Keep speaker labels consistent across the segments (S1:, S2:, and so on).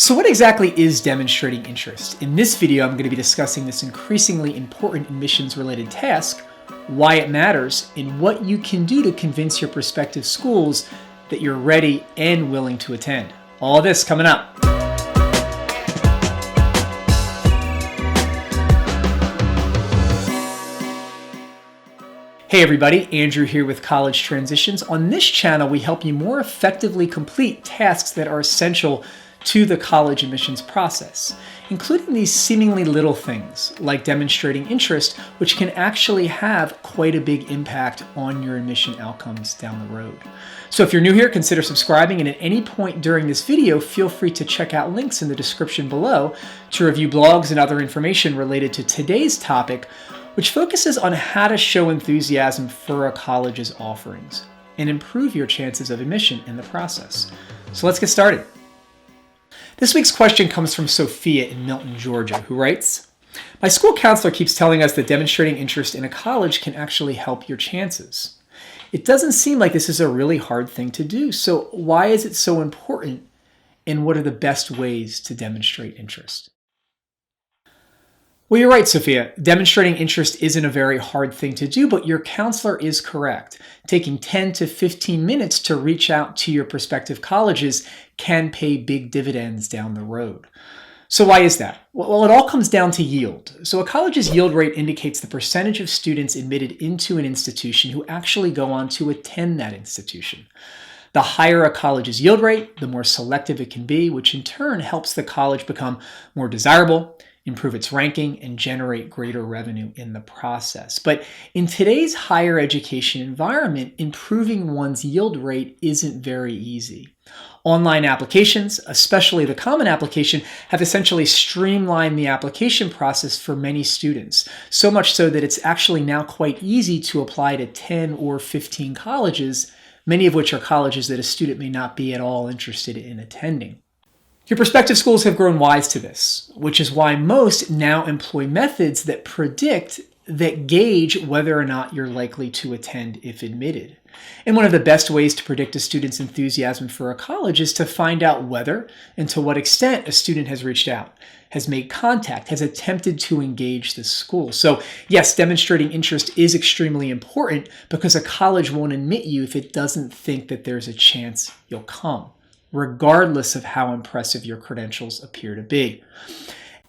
S1: So what exactly is demonstrating interest? In this video, I'm going to be discussing this increasingly important admissions-related task, why it matters, and what you can do to convince your prospective schools that you're ready and willing to attend. All this coming up. Hey everybody, Andrew here with College Transitions. On this channel, we help you more effectively complete tasks that are essential to the college admissions process, including these seemingly little things like demonstrating interest, which can actually have quite a big impact on your admission outcomes down the road. So if you're new here, consider subscribing, and at any point during this video, feel free to check out links in the description below to review blogs and other information related to today's topic, which focuses on how to show enthusiasm for a college's offerings and improve your chances of admission in the process. So let's get started. This week's question comes from Sophia in Milton, Georgia, who writes, "My school counselor keeps telling us that demonstrating interest in a college can actually help your chances. It doesn't seem like this is a really hard thing to do, so why is it so important, and what are the best ways to demonstrate interest?" Well, you're right, Sophia. Demonstrating interest isn't a very hard thing to do, but your counselor is correct. Taking 10 to 15 minutes to reach out to your prospective colleges can pay big dividends down the road. So why is that? Well, it all comes down to yield. So a college's yield rate indicates the percentage of students admitted into an institution who actually go on to attend that institution. The higher a college's yield rate, the more selective it can be, which in turn helps the college become more desirable, improve its ranking, and generate greater revenue in the process. But in today's higher education environment, improving one's yield rate isn't very easy. Online applications, especially the Common Application, have essentially streamlined the application process for many students, so much so that it's actually now quite easy to apply to 10 or 15 colleges, many of which are colleges that a student may not be at all interested in attending. Your prospective schools have grown wise to this, which is why most now employ methods that gauge whether or not you're likely to attend if admitted. And one of the best ways to predict a student's enthusiasm for a college is to find out whether and to what extent a student has reached out, has made contact, has attempted to engage the school. So yes, demonstrating interest is extremely important because a college won't admit you if it doesn't think that there's a chance you'll come, regardless of how impressive your credentials appear to be.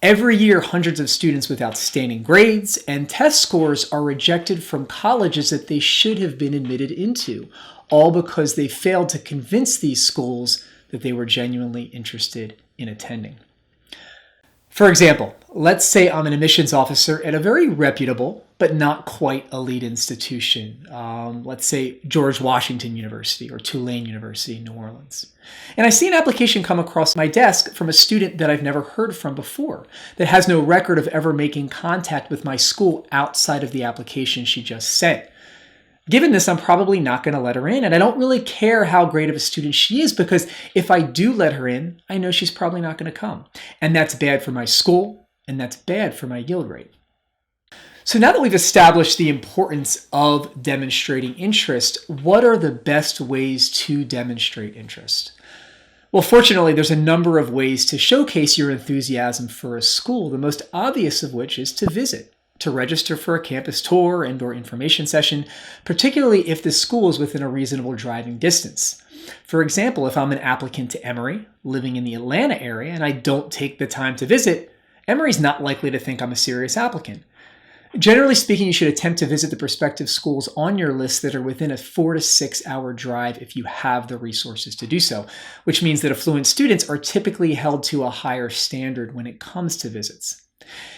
S1: Every year, hundreds of students with outstanding grades and test scores are rejected from colleges that they should have been admitted into, all because they failed to convince these schools that they were genuinely interested in attending. For example, let's say I'm an admissions officer at a very reputable but not quite elite institution. Let's say George Washington University or Tulane University in New Orleans. And I see an application come across my desk from a student that I've never heard from before, that has no record of ever making contact with my school outside of the application she just sent. Given this, I'm probably not going to let her in, and I don't really care how great of a student she is because if I do let her in, I know she's probably not going to come. And that's bad for my school, and that's bad for my yield rate. So now that we've established the importance of demonstrating interest, what are the best ways to demonstrate interest? Well, fortunately, there's a number of ways to showcase your enthusiasm for a school, the most obvious of which is to visit, to register for a campus tour and/or information session, particularly if the school is within a reasonable driving distance. For example, if I'm an applicant to Emory, living in the Atlanta area, and I don't take the time to visit, Emory's not likely to think I'm a serious applicant. Generally speaking, you should attempt to visit the prospective schools on your list that are within a 4 to 6 hour drive if you have the resources to do so, which means that affluent students are typically held to a higher standard when it comes to visits.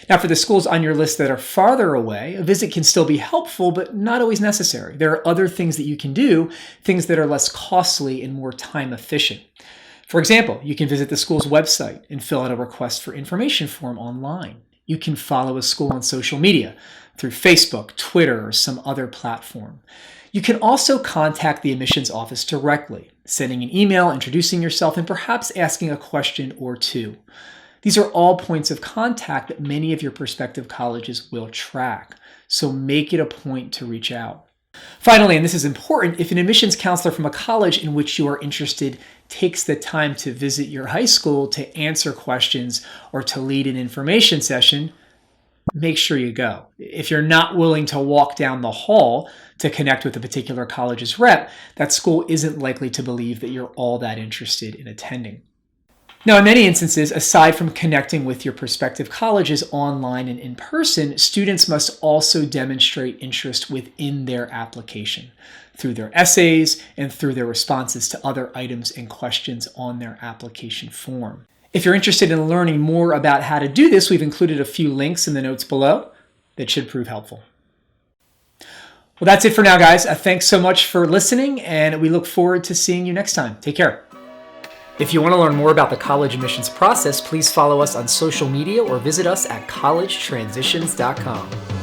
S1: Now, for the schools on your list that are farther away, a visit can still be helpful, but not always necessary. There are other things that you can do, things that are less costly and more time efficient. For example, you can visit the school's website and fill out a request for information form online. You can follow a school on social media through Facebook, Twitter, or some other platform. You can also contact the admissions office directly, sending an email, introducing yourself, and perhaps asking a question or two. These are all points of contact that many of your prospective colleges will track, so make it a point to reach out. Finally, and this is important, if an admissions counselor from a college in which you are interested takes the time to visit your high school to answer questions or to lead an information session, make sure you go. If you're not willing to walk down the hall to connect with a particular college's rep, that school isn't likely to believe that you're all that interested in attending. Now, in many instances, aside from connecting with your prospective colleges online and in person, students must also demonstrate interest within their application through their essays and through their responses to other items and questions on their application form. If you're interested in learning more about how to do this, we've included a few links in the notes below that should prove helpful. Well, that's it for now, guys. Thanks so much for listening, and we look forward to seeing you next time. Take care. If you want to learn more about the college admissions process, please follow us on social media or visit us at collegetransitions.com.